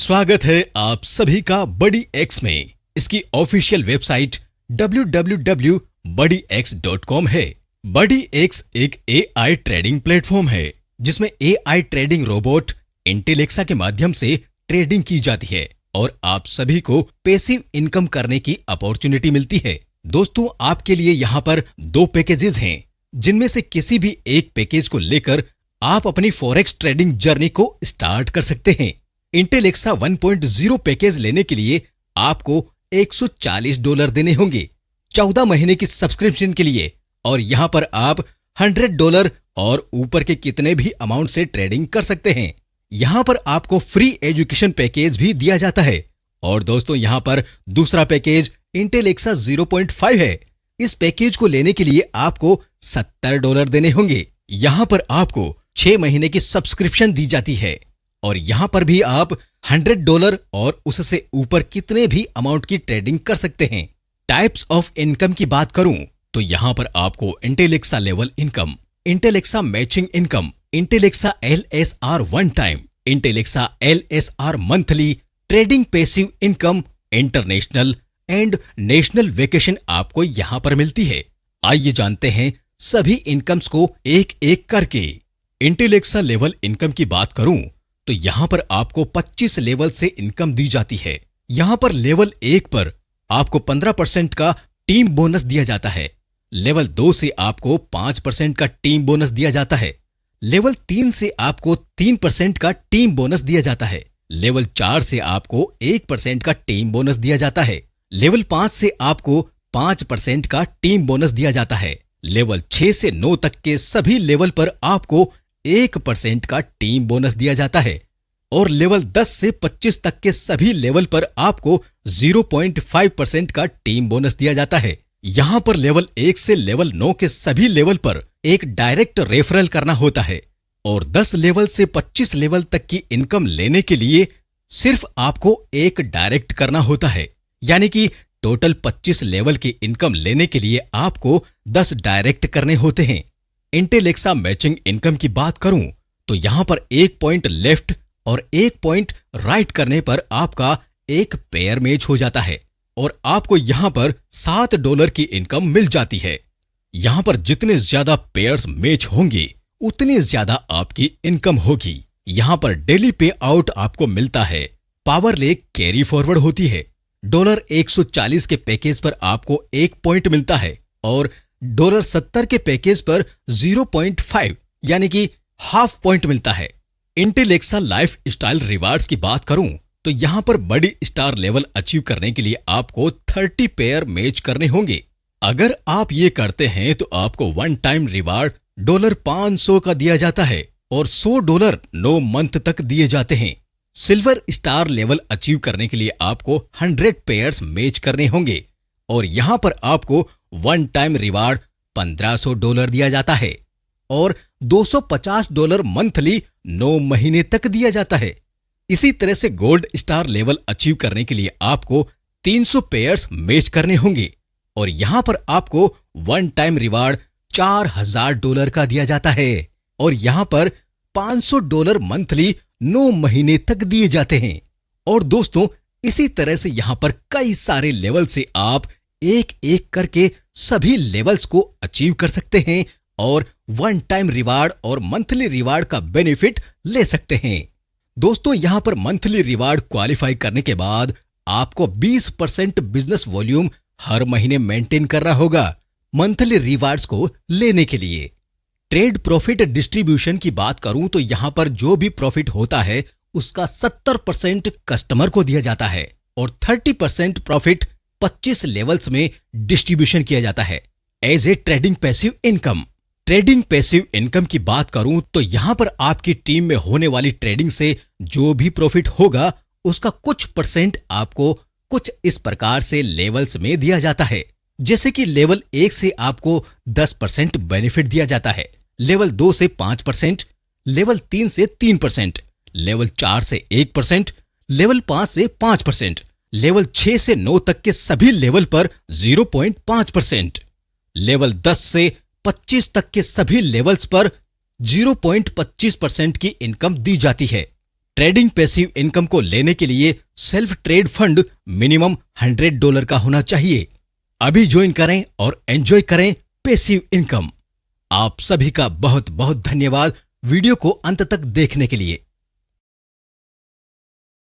स्वागत है आप सभी का बड़ी एक्स में। इसकी ऑफिशियल वेबसाइट www.buddyx.com है। बड़ी एक्स एक एआई ट्रेडिंग प्लेटफॉर्म है जिसमें एआई ट्रेडिंग रोबोट इंटेलेक्सा के माध्यम से ट्रेडिंग की जाती है और आप सभी को पैसिव इनकम करने की अपॉर्चुनिटी मिलती है। दोस्तों, आपके लिए यहाँ पर 2 पैकेजेस हैं जिनमें से किसी भी एक पैकेज को लेकर आप अपनी फॉरेक्स ट्रेडिंग जर्नी को स्टार्ट कर सकते हैं। इंटेलेक्सा 1.0 पैकेज लेने के लिए आपको $140 देने होंगे 14 महीने की सब्सक्रिप्शन के लिए, और यहाँ पर आप $100 और ऊपर के कितने भी अमाउंट से ट्रेडिंग कर सकते हैं। यहाँ पर आपको फ्री एजुकेशन पैकेज भी दिया जाता है। और दोस्तों, यहाँ पर दूसरा पैकेज इंटेलेक्सा 0.5 है। इस पैकेज को लेने के लिए आपको $70 देने होंगे। यहाँ पर आपको 6 महीने की सब्सक्रिप्शन दी जाती है और यहाँ पर भी आप $100 और उससे ऊपर कितने भी अमाउंट की ट्रेडिंग कर सकते हैं। टाइप्स ऑफ इनकम की बात करूं तो यहाँ पर आपको Intellexa level income, Intellexa matching income, Intellexa LSR one time, Intellexa LSR monthly, trading passive income, international and national vacation आपको यहाँ पर मिलती है। आइए जानते हैं सभी इनकम्स को एक एक करके। इंटेलेक्सा लेवल इनकम की बात करूं तो यहाँ पर आपको 25 लेवल से इनकम दी जाती है। यहाँ पर लेवल 1 पर आपको 15% का टीम बोनस दिया जाता है। लेवल 2 से आपको 5% का टीम बोनस दिया जाता है। लेवल 3 से आपको 3% का टीम बोनस दिया जाता है। लेवल 4 से आपको 1% का टीम बोनस दिया जाता है। लेवल 5 से आपको 5% का टीम बोनस दिया जाता है। लेवल 6 से 9 तक के सभी लेवल पर आपको 1% का टीम बोनस दिया जाता है और लेवल 10 से 25 तक के सभी लेवल पर आपको 0.5% का टीम बोनस दिया जाता है। यहाँ पर लेवल 1 से लेवल 9 के सभी लेवल पर एक डायरेक्ट रेफरल करना होता है और 10 लेवल से 25 लेवल तक की इनकम लेने के लिए सिर्फ आपको एक डायरेक्ट करना होता है। यानी कि टोटल 25 लेवल की इनकम लेने के लिए आपको 10 डायरेक्ट करने होते हैं। इंटेलेक्सा मैचिंग इनकम की बात करूं तो यहाँ पर 1 पॉइंट लेफ्ट और 1 पॉइंट राइट करने पर आपका एक पेयर मैच हो जाता है और आपको यहाँ पर $7 की इनकम मिल जाती है। यहाँ पर जितने ज्यादा पेयर्स मैच होंगे उतनी ज्यादा आपकी इनकम होगी। यहाँ पर डेली पे आउट आपको मिलता है। पावर लेक कैरी फॉरवर्ड होती है। $140 के पैकेज पर आपको 1 पॉइंट मिलता है और $70 के पैकेज पर 0.5 यानी कि हाफ पॉइंट मिलता है। इंटेलेक्सा लाइफ स्टाइल रिवार्ड्स की बात करूं तो यहाँ पर बड़ी स्टार लेवल अचीव करने के लिए आपको 30 पेयर मैच करने होंगे। अगर आप ये करते हैं तो आपको वन टाइम रिवार्ड $500 का दिया जाता है और $100 9 मंथ तक दिए जाते हैं। सिल्वर स्टार लेवल अचीव करने के लिए आपको 100 पेयर्स मैच करने होंगे और यहाँ पर आपको वन टाइम रिवार्ड $1500 दिया जाता है और $250 मंथली 9 महीने तक दिया जाता है। इसी तरह से गोल्ड स्टार लेवल अचीव करने के लिए आपको 300 पेयर्स मैच करने होंगे और यहाँ पर आपको वन टाइम रिवार्ड $4000 का दिया जाता है और यहाँ पर $500 मंथली 9 महीने तक दिए जाते हैं। और दोस्तों, इसी तरह से यहाँ पर कई सारे लेवल से आप एक एक करके सभी लेवल्स को अचीव कर सकते हैं और वन टाइम रिवार्ड और मंथली रिवार्ड का बेनिफिट ले सकते हैं। दोस्तों, यहाँ पर मंथली रिवार्ड क्वालिफाई करने के बाद आपको 20% बिजनेस वॉल्यूम हर महीने मेंटेन करना होगा मंथली रिवार्ड्स को लेने के लिए। ट्रेड प्रॉफिट डिस्ट्रीब्यूशन की बात करूं तो यहाँ पर जो भी प्रॉफिट होता है उसका 70% कस्टमर को दिया जाता है और 30% प्रॉफिट 25 लेवल्स में डिस्ट्रीब्यूशन किया जाता है as a trading passive income. Trading passive income की बात करूं तो यहाँ पर आपकी टीम में होने वाली ट्रेडिंग से जो भी प्रॉफिट होगा उसका कुछ परसेंट आपको कुछ इस प्रकार से लेवल्स में दिया जाता है। जैसे कि लेवल 1 से आपको 10% बेनिफिट दिया जाता है, लेवल 2 से 5%, लेवल 3 से 3%, लेवल 4 से 1%, लेवल 5 से 5%, लेवल 6 से 9 तक के सभी लेवल पर 0.5%, लेवल 10 से 25 तक के सभी लेवल्स पर 0.25% की इनकम दी जाती है। ट्रेडिंग पैसिव इनकम को लेने के लिए सेल्फ ट्रेड फंड मिनिमम $100 का होना चाहिए। अभी ज्वाइन करें और एंजॉय करें पैसिव इनकम। आप सभी का बहुत बहुत धन्यवाद वीडियो को अंत तक देखने के लिए।